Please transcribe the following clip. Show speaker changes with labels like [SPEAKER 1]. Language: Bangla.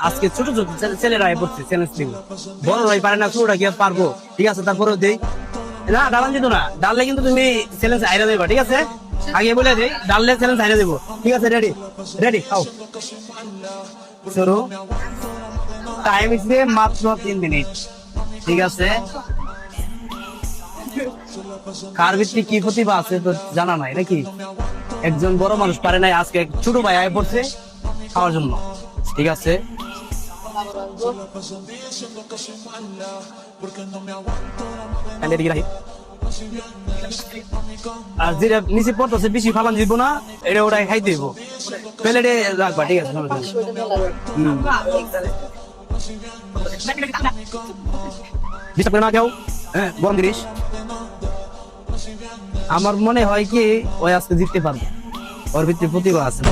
[SPEAKER 1] আজকে ছোট ছোট ছেলেরা পড়ছে চ্যালেঞ্জ দিব, বড়রাই পারে না, ছোটরা কি আর পারবো? ঠিক আছে, তারপরে দেই না, ডালান দিত না, ডাললে কিন্তু তুমি চ্যালেঞ্জ হাইরা দেবা। ঠিক আছে, আগে বলে দেই, ডাললে চ্যালেঞ্জ হাইরা দেবো। ঠিক আছে, রেডি রেডি খাও শুরু। টাইম ইসে মাত্র 3 মিনিট। ঠিক আছে, কার ভিত্তি কি প্রতিভা আছে তো জানা নাই নাকি? একজন বড় মানুষ পারে নাই, আজকে এক ছোট ভাই আয় পড়ছে খাওয়ার জন্য। ঠিক আছে, আর যেটা নিচে পড়তেছে বেশি ফালান দিব না, এটা ওটাই খাই দিব, প্লেটে রাখবা। ঠিক আছে, ডিস্টার্ব করে না কেউ। হ্যাঁ, গরম জিনিস। আমার মনে হয় কি ওই আজকে জিততে পারবে, ওর ভিতরে প্রতিভা আছে।